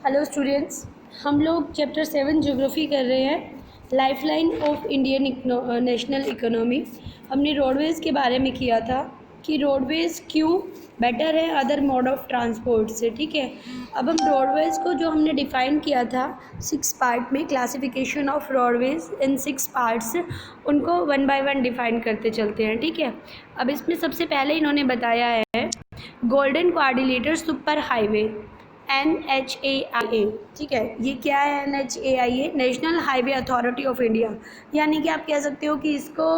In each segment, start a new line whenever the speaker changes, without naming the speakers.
Hello students, हम लोग chapter 7 geography कर रहे हैं। Lifeline of Indian national economy. हमने रोडवेज़ के बारे में किया था कि रोडवेज़ क्यों बेटर है अदर मोड ऑफ ट्रांसपोर्ट से। ठीक है, अब हम रोडवेज़ को जो हमने डिफ़ाइन किया था 6 पार्ट में, classification of roadways in 6 parts, उनको 1 बाय 1 डिफ़ाइन करते चलते हैं। ठीक है, अब इसमें सबसे पहले इन्होंने बताया है golden quadrilateral super highway NHAIA। ठीक है, ये क्या है NHAIA? National highway authority of India. यानी कि आप कह सकते हो कि इसको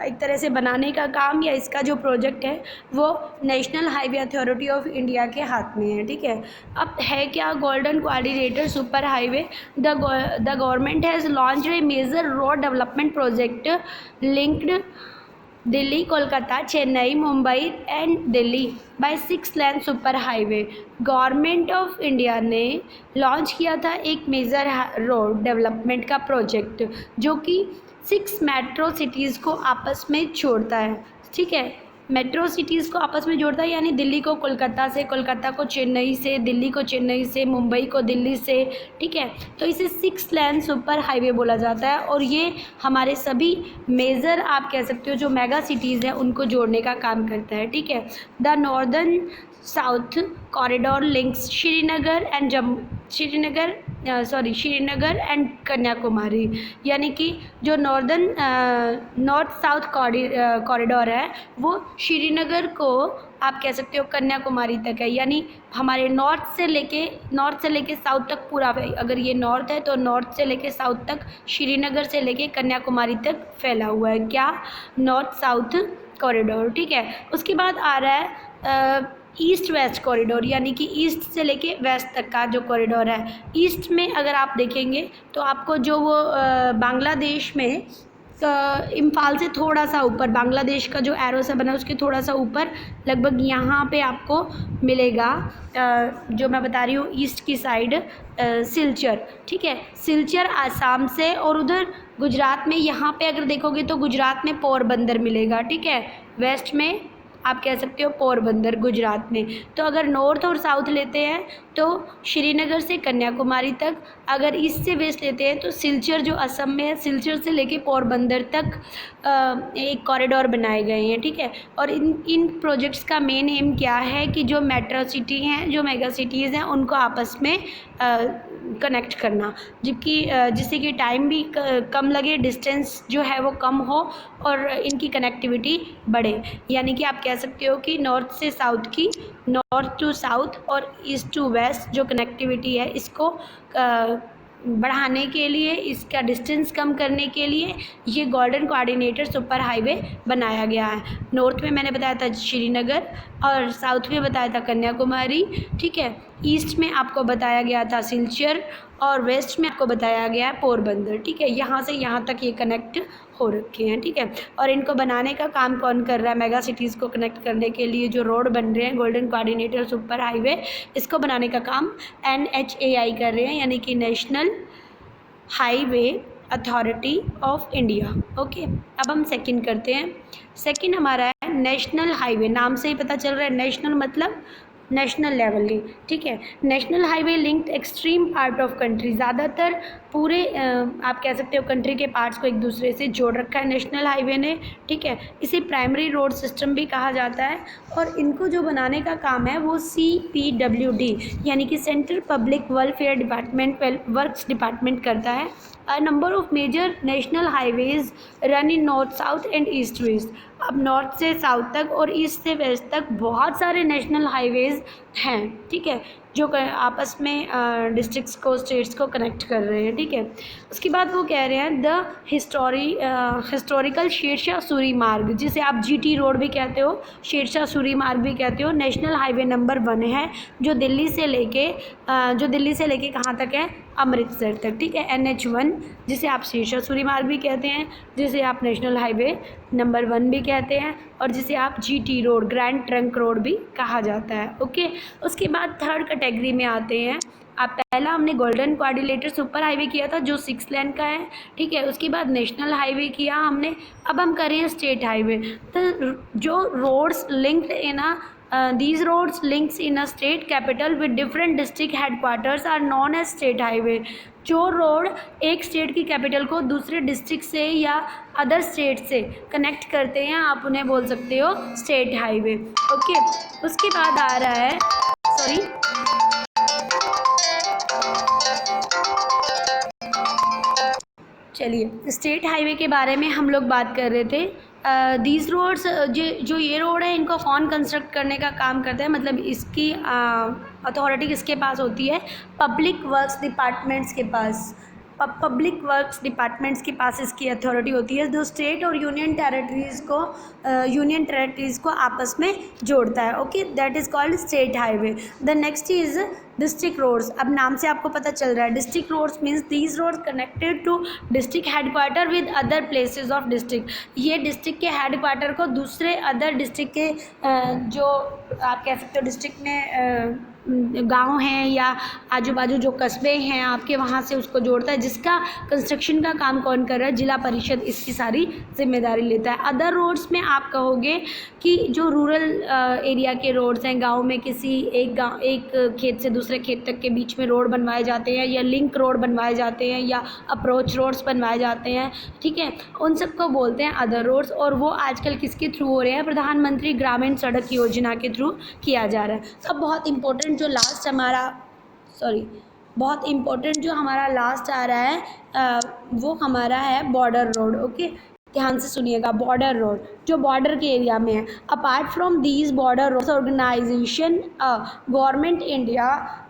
एक तरह से बनाने का काम या इसका जो प्रोजेक्ट है वो national highway authority of India के हाथ में है। ठीक है, अब है क्या golden quadrilateral super highway? The government has launched a major road development project linked Delhi, Kolkata, Chennai, Mumbai and Delhi by 6 lane super highway. Government of India ने लॉन्च किया था एक मेजर रोड डेवलपमेंट का प्रोजेक्ट जो कि 6 मेट्रो सिटीज़ को आपस में जोड़ता है। ठीक है, मेट्रो सिटीज़ को आपस में जोड़ता है, यानी दिल्ली को कोलकाता से, कोलकाता को चेन्नई से, दिल्ली को चेन्नई से, मुंबई को दिल्ली से। ठीक है, तो इसे 6 लेन सुपर हाईवे बोला जाता है और ये हमारे सभी मेजर, आप कह सकते हो, जो मेगा सिटीज़ हैं उनको जोड़ने का काम करता है। ठीक है, the northern south corridor links Srinagar and Kanyakumari. यानी कि जो नॉर्थ साउथ कॉरिडोर है वो श्रीनगर को, आप कह सकते हो, कन्याकुमारी तक है। यानी हमारे नॉर्थ से लेके साउथ तक पूरा है। अगर ये नॉर्थ है तो नॉर्थ से लेके साउथ तक, श्रीनगर से लेके कन्याकुमारी तक फैला हुआ है। क्या? North south corridor. ठीक है, उसके बाद आ रहा है ईस्ट वेस्ट कॉरिडोर, यानी कि ईस्ट से लेके वेस्ट तक का जो कॉरिडोर है। ईस्ट में अगर आप देखेंगे तो आपको जो वो बांग्लादेश में इम्फाल से थोड़ा सा ऊपर, बांग्लादेश का जो एरो से बना उसके थोड़ा सा ऊपर, लगभग यहाँ पे आपको मिलेगा जो मैं बता रही हूँ ईस्ट की साइड, सिलचर। ठीक है, सिलचर आसाम से, और उधर गुजरात में यहाँ पे अगर देखोगे तो गुजरात में पोरबंदर मिलेगा। ठीक है, वेस्ट में आप कह सकते हो पोरबंदर, गुजरात में। तो अगर नॉर्थ और साउथ लेते हैं तो श्रीनगर से कन्याकुमारी तक, अगर ईस्ट से वेस्ट लेते हैं तो सिलचर जो असम में है, सिलचर से लेके पोरबंदर तक एक कॉरिडोर बनाए गए हैं। ठीक है, और इन प्रोजेक्ट्स का मेन एम क्या है कि जो मेट्रो सिटी हैं, जो मेगा सिटीज़ हैं, उनको आपस में कनेक्ट करना, जबकि जिससे कि टाइम भी कम लगे, डिस्टेंस जो है वो कम हो और इनकी कनेक्टिविटी बढ़े। यानी कि आप कह सकते हो कि नॉर्थ से साउथ की, नॉर्थ टू साउथ और ईस्ट टू वेस्ट जो कनेक्टिविटी है, इसको बढ़ाने के लिए, इसका डिस्टेंस कम करने के लिए ये गोल्डन कोऑर्डिनेटर सुपर हाईवे बनाया गया है। नॉर्थ में मैंने बताया था श्रीनगर, और साउथ में बताया था कन्याकुमारी। ठीक है, ईस्ट में आपको बताया गया था सिलचर, और वेस्ट में आपको बताया गया है पोरबंदर। ठीक है, यहाँ से यहाँ तक ये कनेक्ट हो रखे हैं। ठीक है, और इनको बनाने का काम कौन कर रहा है? मेगा सिटीज़ को कनेक्ट करने के लिए जो रोड बन रहे हैं, गोल्डन कोऑर्डिनेटर सुपर हाईवे, इसको बनाने का काम NHAI कर रहे हैं, यानी कि national highway authority of India. Okay, अब हम सेकंड करते हैं। सेकंड हमारा है नेशनल हाईवे। नाम से ही पता चल रहा है, नेशनल मतलब नेशनल लेवल की। ठीक है, national highway linked extreme part of country, ज़्यादातर पूरे आप कह सकते हो कंट्री के पार्ट्स को एक दूसरे से जोड़ रखा है नेशनल हाईवे ने। ठीक है, इसे प्राइमरी रोड सिस्टम भी कहा जाता है, और इनको जो बनाने का काम है वो CPWD यानी कि central public welfare department, works department करता है। A number of major national highways run in north south and east west। अब नॉर्थ से साउथ तक और ईस्ट से वेस्ट तक बहुत सारे नेशनल हाईवेज़ हैं। ठीक है, जो आपस में डिस्ट्रिक्ट्स को, स्टेट्स को कनेक्ट कर रहे हैं। ठीक है, उसके बाद वो कह रहे हैं द हिस्टोरिकल शेरशाह सूरी मार्ग, जिसे आप GT रोड भी कहते हो, शेरशाह सूरी मार्ग भी कहते हो, नेशनल हाईवे नंबर 1 है, जो दिल्ली से लेके कहाँ तक है? अमृतसर तक। ठीक है, NH1, जिसे आप शेरशाह सूरी मार्ग भी कहते हैं, जिसे आप नेशनल हाईवे नंबर 1 भी कहते हैं, और जिसे आप GT road, grand trunk road भी कहा जाता है। ओके, उसके बाद थर्ड कैटेगरी में आते हैं। आप पहला हमने गोल्डन क्वाड्रिलेटरल सुपर हाईवे किया था जो 6 लेन का है। ठीक है, उसके बाद नेशनल हाईवे किया हमने। अब हम करें स्टेट हाईवे। तो जो roads linked in these roads links in a state capital with different district headquarters are known as state highway. जो रोड एक स्टेट की कैपिटल को दूसरे डिस्ट्रिक्ट से या अदर स्टेट से कनेक्ट करते हैं, आप उन्हें बोल सकते हो स्टेट हाईवे। ओके, उसके बाद आ रहा है, सॉरी, चलिए स्टेट हाईवे के बारे में हम लोग बात कर रहे थे। दीज रोड्स, जो ये रोड है, इनको कौन कंस्ट्रक्ट करने का काम करता है, मतलब इसकी अथॉरिटी किसके पास होती है? पब्लिक वर्क्स डिपार्टमेंट्स के पास। पब्लिक वर्क्स डिपार्टमेंट्स के पास इसकी अथॉरिटी होती है, जो स्टेट और यूनियन टेरेटरीज़ को आपस में जोड़ता है। Okay, that is called state highway. The next is district roads. अब नाम से आपको पता चल रहा है, district roads means these roads connected to district headquarter with other places of district. ये डिस्ट्रिक्ट के हेडक्वार्टर को दूसरे अदर डिस्ट्रिक्ट के जो आप कह सकते हो डिस्ट्रिक्ट में गांव हैं या आजू बाजू जो कस्बे हैं आपके, वहाँ से उसको जोड़ता है। जिसका कंस्ट्रक्शन का काम कौन कर रहा है? जिला परिषद इसकी सारी जिम्मेदारी लेता है। अदर रोड्स में आप कहोगे कि जो रूरल एरिया के रोड्स हैं, गांव में किसी एक खेत से दूसरे खेत तक के बीच में रोड बनवाए जाते हैं, या लिंक रोड बनवाए जाते हैं, या अप्रोच रोड्स बनवाए जाते हैं, ठीक है, उन सबको बोलते हैं अदर रोड्स। और वो आजकल किसके थ्रू हो रहे हैं? प्रधानमंत्री ग्रामीण सड़क योजना के थ्रू किया जा रहा है। अब बहुत इंपॉर्टेंट जो लास्ट हमारा लास्ट आ रहा है वो हमारा है बॉर्डर रोड। ओके, ध्यान से सुनिएगा। बॉर्डर रोड जो बॉर्डर के एरिया में है। Apart from these border roads organisation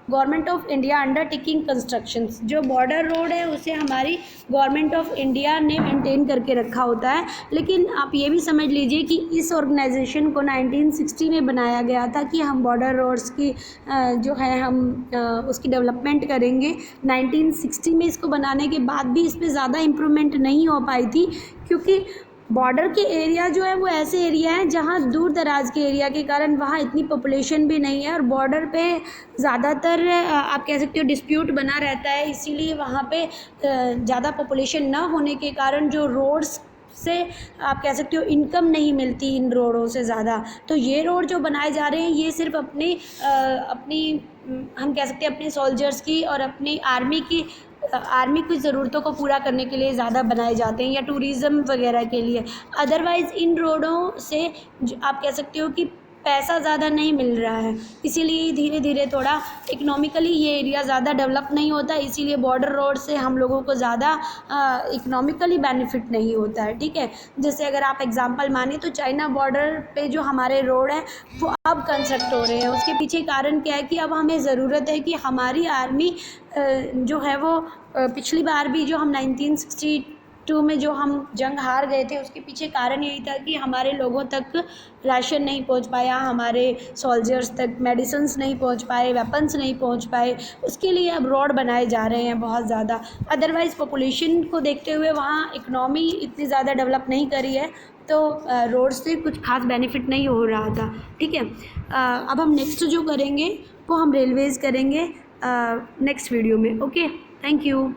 government of India undertaking constructions. जो बॉर्डर रोड है उसे हमारी गवर्नमेंट ऑफ इंडिया ने मेंटेन करके रखा होता है। लेकिन आप ये भी समझ लीजिए कि इस ऑर्गेनाइजेशन को 1960 में बनाया गया था कि हम बॉर्डर रोड्स की जो है हम उसकी डेवलपमेंट करेंगे। 1960 में इसको बनाने के बाद भी इस पर ज़्यादा इम्प्रूवमेंट नहीं हो पाई थी, क्योंकि बॉर्डर के एरिया जो है वो ऐसे एरिया हैं जहाँ दूर दराज के एरिया के कारण वहाँ इतनी पॉपुलेशन भी नहीं है, और बॉर्डर पे ज़्यादातर आप कह सकते हो डिस्प्यूट बना रहता है। इसीलिए वहाँ पे ज़्यादा पॉपुलेशन ना होने के कारण जो रोड्स से आप कह सकते हो इनकम नहीं मिलती इन रोडों से ज़्यादा। तो ये रोड जो बनाए जा रहे हैं ये सिर्फ अपनी हम कह सकते हैं अपने सोल्जर्स की और अपनी आर्मी की ज़रूरतों को पूरा करने के लिए ज़्यादा बनाए जाते हैं, या टूरिज़्म वगैरह के लिए। अदरवाइज़ इन रोडों से आप कह सकते हो कि पैसा ज़्यादा नहीं मिल रहा है, इसीलिए धीरे धीरे थोड़ा इकोनॉमिकली ये एरिया ज़्यादा डेवलप नहीं होता। इसीलिए बॉर्डर रोड से हम लोगों को ज़्यादा इकोनॉमिकली बेनिफिट नहीं होता है, ठीक है। जैसे अगर आप एग्जांपल माने तो चाइना बॉर्डर पे जो हमारे रोड हैं वो अब कंस्ट्रक्ट हो रहे हैं। उसके पीछे कारण क्या है कि अब हमें ज़रूरत है कि हमारी आर्मी जो है वो पिछली बार भी जो हम 1962 में जो हम जंग हार गए थे, उसके पीछे कारण यही था कि हमारे लोगों तक राशन नहीं पहुंच पाया, हमारे सोल्जर्स तक मेडिसिन्स नहीं पहुंच पाए, वेपन्स नहीं पहुंच पाए। उसके लिए अब रोड बनाए जा रहे हैं बहुत ज़्यादा। अदरवाइज़ पॉपुलेशन को देखते हुए वहाँ इकनॉमी इतनी ज़्यादा डेवलप नहीं करी है, तो रोड से कुछ खास बेनिफिट नहीं हो रहा था, ठीक है। अब हम नेक्स्ट जो करेंगे वो हम रेलवेज़ करेंगे नेक्स्ट वीडियो में। Okay, thank you.